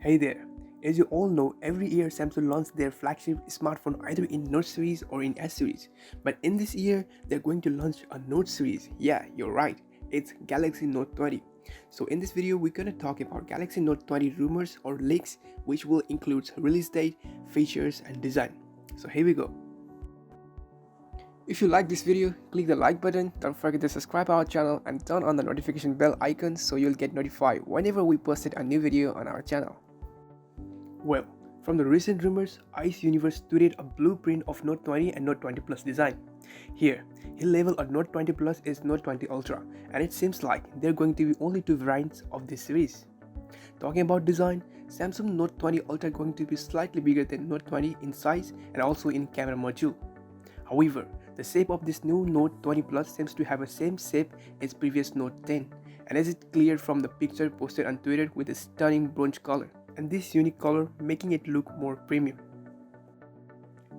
Hey there. As you all know, every year Samsung launches their flagship smartphone either in Note series or in S series. But in this year, they're going to launch a Note series. Yeah, you're right. It's Galaxy Note 20. So in this video, we're going to talk about Galaxy Note 20 rumors or leaks, which will include release date, features, and design. So here we go. If you like this video, click the like button, don't forget to subscribe our channel and turn on the notification bell icon so you'll get notified whenever we posted a new video on our channel. Well, from the recent rumors, Ice Universe tweeted a blueprint of Note 20 and Note 20 Plus design. Here, his level of Note 20 Plus is Note 20 Ultra, and it seems like there are going to be only two variants of this series. Talking about design, Samsung Note 20 Ultra is going to be slightly bigger than Note 20 in size and also in camera module. However, the shape of this new Note 20 Plus seems to have the same shape as previous Note 10, and as it's clear from the picture posted on Twitter with a stunning bronze color, and this unique color making it look more premium.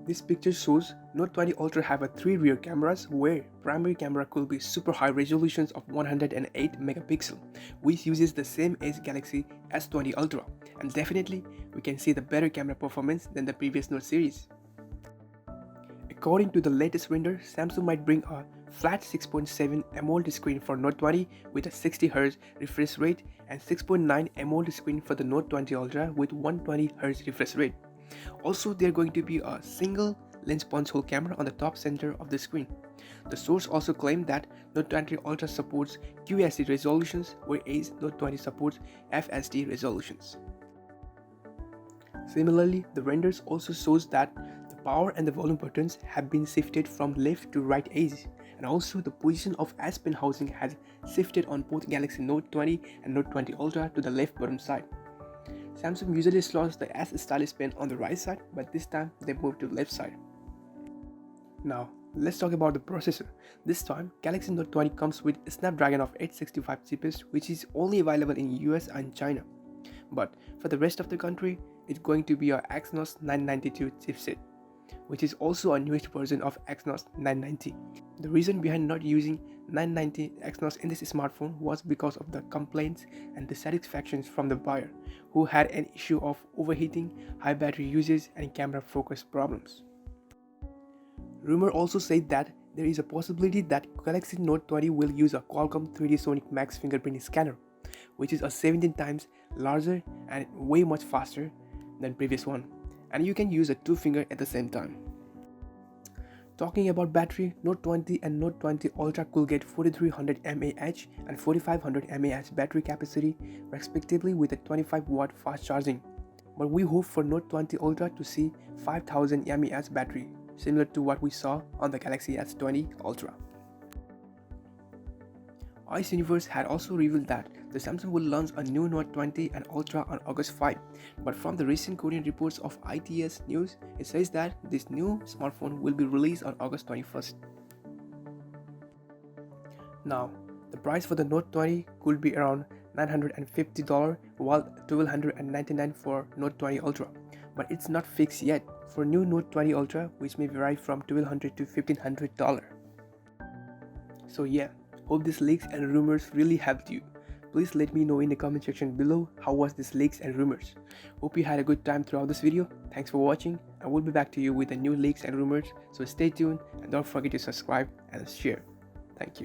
This picture shows Note 20 Ultra have a 3 rear cameras where primary camera could be super high resolutions of 108 megapixel, which uses the same as Galaxy S20 Ultra, and definitely we can see the better camera performance than the previous Note series. According to the latest render, Samsung might bring a flat 6.7 AMOLED screen for Note 20 with a 60Hz refresh rate and 6.9 AMOLED screen for the Note 20 Ultra with 120Hz refresh rate. Also, there is going to be a single lens punch hole camera on the top center of the screen. The source also claimed that Note 20 Ultra supports QHD resolutions, whereas Note 20 supports FHD resolutions. Similarly, the renders also shows that the power and the volume buttons have been shifted from left to right edge, and also the position of S Pen housing has shifted on both Galaxy Note 20 and Note 20 Ultra to the left bottom side. Samsung usually slots the S stylus pen on the right side, but this time they moved to the left side. Now, let's talk about the processor. This time, Galaxy Note 20 comes with a Snapdragon of 865 chipset, which is only available in US and China. But for the rest of the country, it's going to be a Exynos 992 chipset, which is also a newest version of Exynos 990. The reason behind not using 990 Exynos in this smartphone was because of the complaints and dissatisfactions from the buyer, who had an issue of overheating, high battery usage, and camera focus problems. Rumor also said that there is a possibility that Galaxy Note 20 will use a Qualcomm 3D Sonic Max fingerprint scanner, which is a 17 times larger and way much faster than previous one, and you can use a two finger at the same time. Talking about battery, Note 20 and Note 20 Ultra could get 4300 mAh and 4500 mAh battery capacity respectively with a 25-watt fast charging, but we hope for Note 20 Ultra to see 5000 mAh battery, similar to what we saw on the Galaxy S20 Ultra. Ice Universe had also revealed that the Samsung will launch a new Note 20 and Ultra on August 5, but from the recent Korean reports of ITS News, it says that this new smartphone will be released on August 21st. Now, the price for the Note 20 could be around $950 while $1,299 for Note 20 Ultra, but it's not fixed yet for new Note 20 Ultra, which may vary from $1,200 to $1,500. So yeah, hope these leaks and rumors really helped you. Please let me know in the comment section below how was this leaks and rumors. Hope you had a good time throughout this video. Thanks for watching. I will be back to you with the new leaks and rumors, so stay tuned and don't forget to subscribe and share. Thank you.